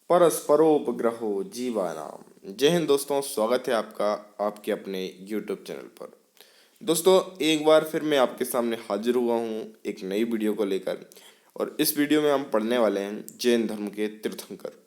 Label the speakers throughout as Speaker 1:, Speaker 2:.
Speaker 1: परस्परोपग्रहो जीवानाम। जय हिंद दोस्तों, स्वागत है आपका आपके अपने YouTube चैनल पर। दोस्तों, एक बार फिर मैं आपके सामने हाजिर हुआ हूँ एक नई वीडियो को लेकर, और इस वीडियो में हम पढ़ने वाले हैं जैन धर्म के तीर्थंकर।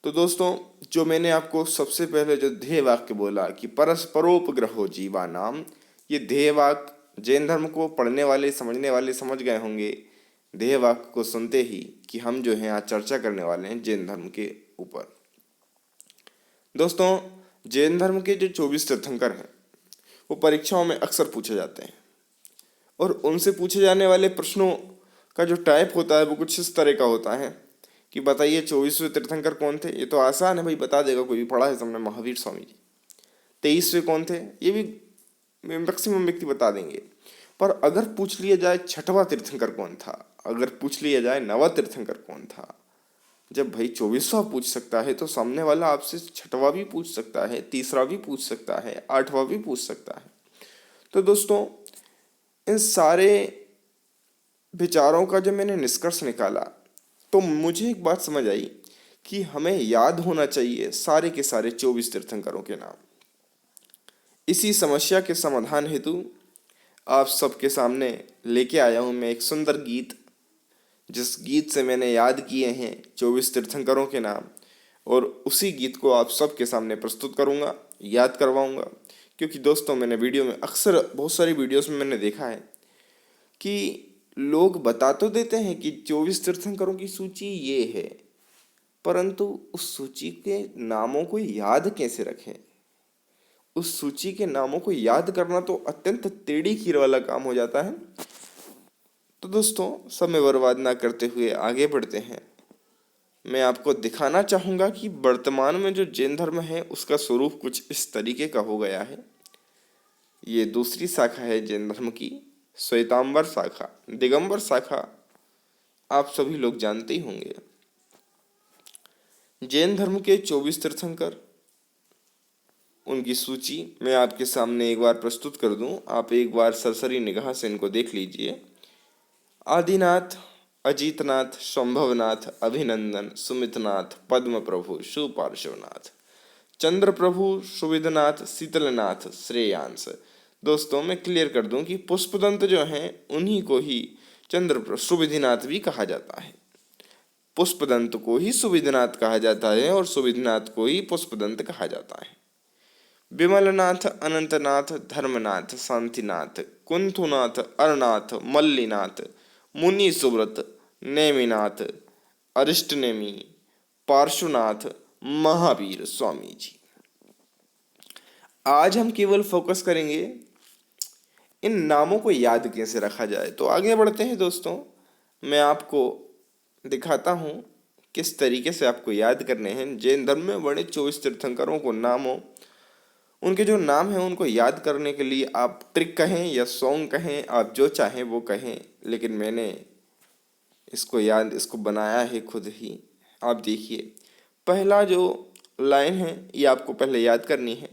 Speaker 1: तो दोस्तों, जो मैंने आपको सबसे पहले जो ध्येय वाक्य बोला कि परस्परोपग्रहो जीवानाम, ये ध्येय वाक्य जैन धर्म को पढ़ने वाले समझने वाले समझ गए होंगे ध्येय वाक्य को सुनते ही कि हम जो हैं आज चर्चा करने वाले हैं जैन धर्म के ऊपर। दोस्तों, जैन धर्म के जो 24 तीर्थंकर हैं वो परीक्षाओं में अक्सर पूछे जाते हैं, और उनसे पूछे जाने वाले प्रश्नों का जो टाइप होता है वो कुछ इस तरह का होता है कि बताइए 24वें तीर्थंकर कौन थे। ये तो आसान है भाई, बता देगा कोई भी, पढ़ा है सबने, महावीर स्वामी जी। 23वें कौन थे, ये भी मैक्सिमम व्यक्ति बता देंगे। पर अगर पूछ लिया जाए छठवां तीर्थंकर कौन था, अगर पूछ लिया जाए नवा तीर्थंकर कौन था, जब भाई 24वां पूछ सकता है तो सामने वाला आपसे छठवां भी पूछ सकता है, तीसरा भी पूछ सकता है, आठवां भी पूछ सकता है। तो दोस्तों, इन सारे विचारों का जब मैंने निष्कर्ष निकाला तो मुझे एक बात समझ आई कि हमें याद होना चाहिए सारे के सारे 24 तीर्थंकरों के नाम। इसी समस्या के समाधान हेतु आप सबके सामने लेके आया हूँ मैं एक सुंदर गीत, जिस गीत से मैंने याद किए हैं 24 तीर्थंकरों के नाम, और उसी गीत को आप सबके सामने प्रस्तुत करूँगा, याद करवाऊँगा। क्योंकि दोस्तों, मैंने वीडियो में अक्सर बहुत सारी वीडियोस में मैंने देखा है कि लोग बता तो देते हैं कि 24 तीर्थंकरों की सूची ये है, परंतु उस सूची के नामों को याद कैसे रखें, उस सूची के नामों को याद करना तो अत्यंत टेढ़ी खीर वाला काम हो जाता है। तो दोस्तों, समय बर्बाद ना करते हुए आगे बढ़ते हैं। मैं आपको दिखाना चाहूँगा कि वर्तमान में जो जैन धर्म है उसका स्वरूप कुछ इस तरीके का हो गया है। ये दूसरी शाखा है जैन धर्म की, श्वेतांबर शाखा, दिगंबर शाखा आप सभी लोग जानते ही होंगे। जैन धर्म के 24 तीर्थंकर, उनकी सूची मैं आपके सामने एक बार प्रस्तुत कर दूं, आप एक बार सरसरी निगाह से इनको देख लीजिए। आदिनाथ, अजीतनाथ, संभवनाथ, अभिनंदन, सुमितनाथ, पद्म प्रभु, सुपार्श्वनाथ, चंद्र प्रभु, सुविधनाथ, शीतलनाथ, श्रेयांश। दोस्तों, मैं क्लियर कर दूं कि पुष्पदंत जो हैं उन्हीं को ही चंद्र सुविधिनाथ भी कहा जाता है। पुष्पदंत को ही सुविधनाथ कहा जाता है और सुविधनाथ को ही पुष्पदंत कहा जाता है। विमलनाथ, अनंतनाथ, धर्मनाथ, शांतिनाथ, कुंथुनाथ, अरनाथ, मल्लीनाथ, मुनि सुव्रत, नेमिनाथ, अरिष्टनेमी, पार्श्वनाथ, महावीर स्वामी जी। आज हम केवल फोकस करेंगे इन नामों को याद कैसे रखा जाए। तो आगे बढ़ते हैं दोस्तों, मैं आपको दिखाता हूँ किस तरीके से आपको याद करने हैं जैन धर्म में वर्णित 24 तीर्थंकरों को नामों, उनके जो नाम हैं उनको याद करने के लिए आप ट्रिक कहें या सॉन्ग कहें, आप जो चाहें वो कहें, लेकिन मैंने इसको बनाया है खुद ही। आप देखिए, पहला जो लाइन है ये आपको पहले याद करनी है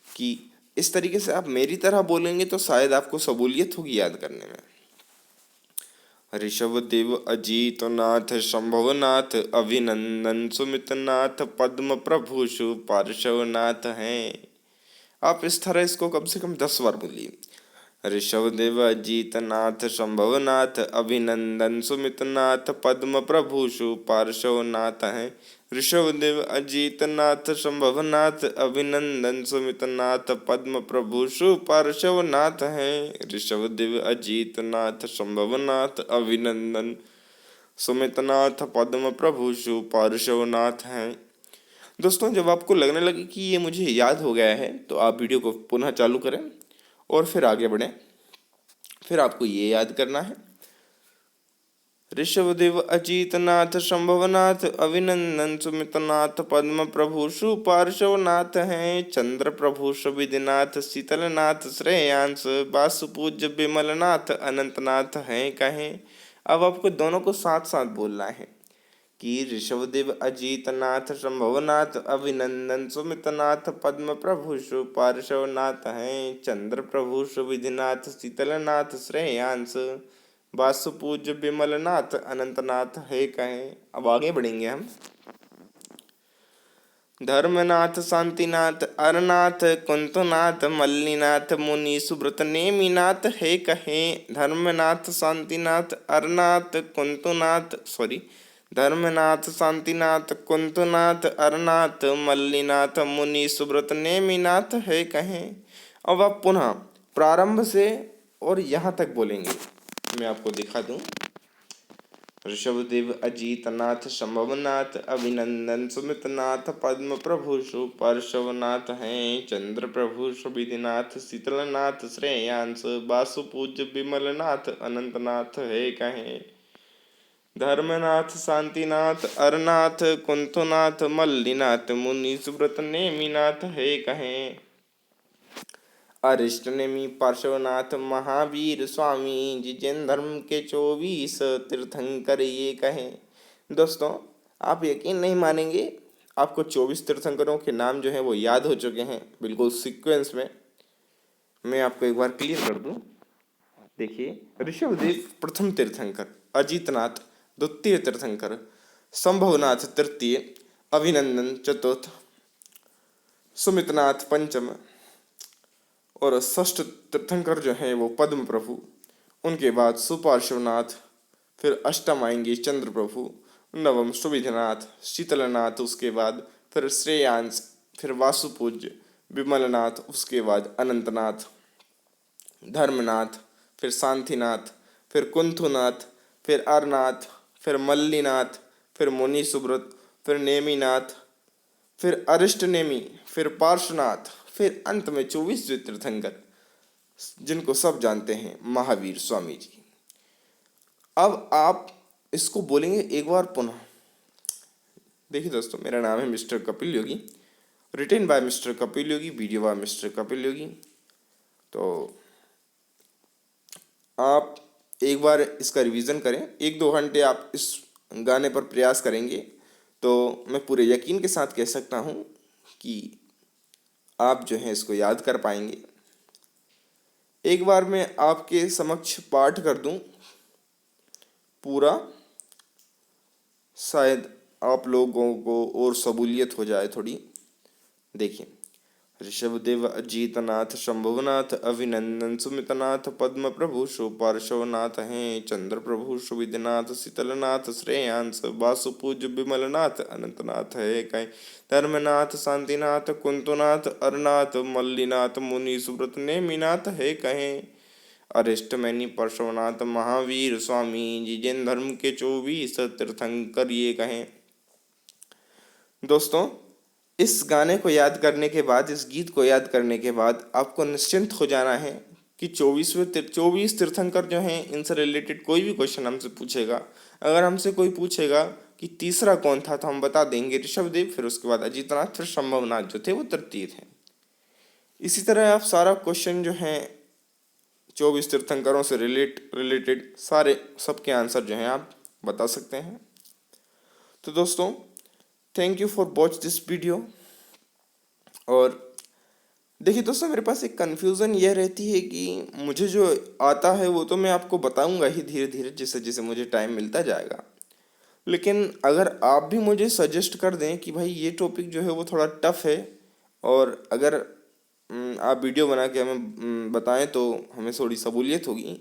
Speaker 1: कि इस तरीके से आप मेरी तरह बोलेंगे तो शायद आपको सहूलियत होगी याद करने में। ऋषभदेव, अजीतनाथ, शंभवनाथ, अभिनंदन, सुमितनाथ, पद्म प्रभु, पार्श्वनाथ हैं। आप इस तरह इसको कम से कम 10 बार बोलिए। ऋषभदेव, अजीतनाथ, शंभवनाथ, अभिनंदन, सुमितनाथ, पद्म प्रभु, पार्श्वनाथ हैं। ऋषभदेव, अजीतनाथ, शंभवनाथ, अभिनंदन, सुमितनाथ, पद्म प्रभु, पार्श्वनाथ हैं। ऋषभदेव, अजीतनाथ, शंभवनाथ, अभिनंदन, सुमितनाथ, पद्म प्रभु, पार्श्वनाथ हैं। दोस्तों, जब आपको लगने लगे कि ये मुझे याद हो गया है तो आप वीडियो को पुनः चालू करें और फिर आगे बढ़ें। फिर आपको ये याद करना है, ऋषभदेव, अजीतनाथ, शंभवनाथ, अभिनंदन, सुमितनाथ, पद्म प्रभु, पार्श्वनाथ हैं। चंद्र प्रभु, सुविधिनाथ, शीतलनाथ, श्रेयांश, वासुपूज्य, विमलनाथ, अनंतनाथ हैं कहें। अब आपको दोनों को साथ साथ बोलना है कि ऋषभदेव, अजीतनाथ, शंभवनाथ, अभिनंदन, सुमितनाथ, पद्म प्रभु, पार्श्वनाथ हैं। चंद्र प्रभु, सुविधिनाथ, शीतलनाथ, श्रेयांश, वासुपूज्य, विमलनाथ, अनंतनाथ है कहें। अब आगे बढ़ेंगे हम। धर्मनाथ शांतिनाथ अरनाथ कुंतुनाथ मल्लीनाथ मुनि सुब्रत नेमिनाथ हे कहे। धर्मनाथ शांतिनाथ अरनाथ कुंतुनाथ धर्मनाथ शांतिनाथ कुंतुनाथ अरनाथ मल्लीनाथ मुनि सुब्रत नेमिनाथ है कहें। अब आप पुनः प्रारंभ से और यहाँ तक बोलेंगे। मैं आपको दिखा दूं। ऋषभदेव अजीतनाथ शंभवनाथ अभिनंदन सुमितनाथ पद्म प्रभु पार्श्वनाथ हैं चंद्र प्रभु सुविधिनाथ शीतलनाथ श्रेयांश वासुपूज्य विमलनाथ अनंतनाथ है कहें। धर्मनाथ शांतिनाथ अरनाथ कुंतुनाथ मल्लीनाथ मुनि सुब्रत नेमिनाथ है कहें। अरिष्ट नेमि पार्श्वनाथ महावीर स्वामी जिजेन धर्म के 24 तीर्थंकर ये कहें। दोस्तों आप यकीन नहीं मानेंगे, आपको 24 तीर्थंकरों के नाम जो हैं वो याद हो चुके हैं बिल्कुल सीक्वेंस में। मैं आपको एक बार क्लियर कर दूं। देखिए, ऋषभदेव प्रथम तीर्थंकर, अजीतनाथ द्वितीय तीर्थंकर, संभवनाथ तृतीय, अभिनंदन चतुर्थ, सुमितनाथ पंचम और षष्ठ तीर्थंकर जो हैं वो पद्म प्रभु। उनके बाद सुपार्श्वनाथ, फिर अष्टम आएंगे चंद्र प्रभु, नवम सुविधिनाथ, शीतलनाथ, उसके बाद फिर श्रेयांश, फिर वासुपूज्य, विमलनाथ, उसके बाद अनंतनाथ, धर्मनाथ, फिर शांतिनाथ, फिर कुंथुनाथ, फिर अरनाथ, फिर मल्लीनाथ, फिर मुनि सुब्रत, फिर नेमिनाथ, फिर अरिष्ट नेमि, फिर पार्श्वनाथ, फिर अंत में 24वें तीर्थंकर जिनको सब जानते हैं महावीर स्वामी जी। अब आप इसको बोलेंगे एक बार पुनः। देखिए दोस्तों, मेरा नाम है mister Kapil Yogi, written by mister Kapil Yogi, video by mister Kapil Yogi. तो आप एक बार इसका रिवीजन करें, 1-2 घंटे आप इस गाने पर प्रयास करेंगे तो मैं पूरे यकीन के साथ कह सकता हूँ कि आप जो हैं इसको याद कर पाएंगे। एक बार मैं आपके समक्ष पाठ कर दूं पूरा, शायद आप लोगों को और सहूलियत हो जाए थोड़ी। देखिए, ऋषभदेव अजीतनाथ शंभुनाथ अभिनंदन सुमितनाथ पद्म प्रभु पार्श्वनाथ हैं चंद्र प्रभु सुविधिनाथ शीतलनाथ श्रेयांश वासुपूज्य विमलनाथ अनंतनाथ है कहीं। धर्मनाथ शांतिनाथ कुंतुनाथ अरनाथ मल्लीनाथ मुनि सुब्रत नेमिनाथ है कहें। अरिष्ट मैनी पार्श्वनाथ महावीर स्वामी जिजेन धर्म के 24 तीर्थंकर ये कहें। दोस्तों, इस गाने को याद करने के बाद, इस गीत को याद करने के बाद आपको निश्चिंत हो जाना है कि 24 तीर्थंकर जो हैं इनसे रिलेटेड कोई भी क्वेश्चन हमसे पूछेगा, अगर हमसे कोई पूछेगा कि तीसरा कौन था तो हम बता देंगे ऋषभदेव, फिर उसके बाद अजीतनाथ, फिर शंभवनाथ जो थे वो तृतीय थे। इसी तरह आप सारा क्वेश्चन जो हैं 24 तीर्थंकरों से रिलेटेड सारे सबके आंसर जो हैं आप बता सकते हैं। तो दोस्तों, thank you for watch this video. और देखिए दोस्तों, मेरे पास एक कन्फ्यूज़न यह रहती है कि मुझे जो आता है वो तो मैं आपको बताऊंगा ही धीरे धीरे, जैसे जैसे मुझे टाइम मिलता जाएगा। लेकिन अगर आप भी मुझे सजेस्ट कर दें कि भाई ये टॉपिक जो है वो थोड़ा टफ है, और अगर आप वीडियो बना के हमें बताएं तो हमें थोड़ी सहूलियत होगी,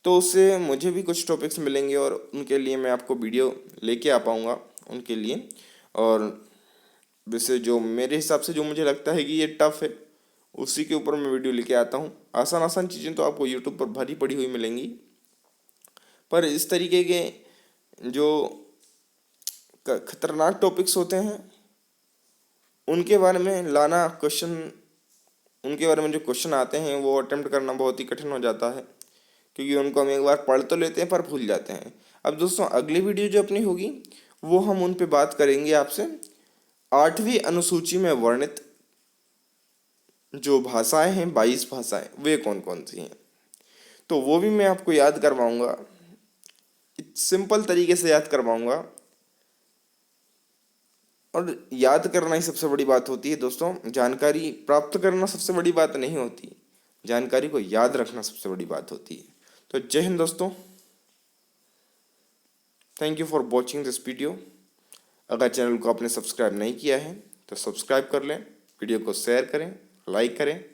Speaker 1: तो उससे मुझे भी कुछ टॉपिक्स मिलेंगे और उनके लिए मैं आपको वीडियो लेके आ पाऊँगा उनके लिए। और वैसे जो मेरे हिसाब से जो मुझे लगता है कि ये टफ है, उसी के ऊपर मैं वीडियो लेके आता हूँ। आसान आसान चीज़ें तो आपको यूट्यूब पर भरी पड़ी हुई मिलेंगी, पर इस तरीके के जो खतरनाक टॉपिक्स होते हैं उनके बारे में लाना क्वेश्चन, उनके बारे में जो क्वेश्चन आते हैं वो अटेम्प्ट करना बहुत ही कठिन हो जाता है, क्योंकि उनको हम एक बार पढ़ तो लेते हैं पर भूल जाते हैं। अब दोस्तों, अगली वीडियो जो अपनी होगी वो हम उन पे बात करेंगे आपसे 8वीं अनुसूची में वर्णित जो भाषाएं हैं, 22 भाषाएं, वे कौन कौन सी हैं, तो वो भी मैं आपको याद करवाऊंगा। सिंपल तरीके से याद करवाऊंगा, और याद करना ही सबसे बड़ी बात होती है दोस्तों। जानकारी प्राप्त करना सबसे बड़ी बात नहीं होती, जानकारी को याद रखना सबसे बड़ी बात होती है। तो जय हिंद दोस्तों, thank you for watching this video. अगर चैनल को आपने सब्सक्राइब नहीं किया है तो सब्सक्राइब कर लें, वीडियो को शेयर करें, लाइक करें।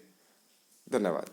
Speaker 1: धन्यवाद।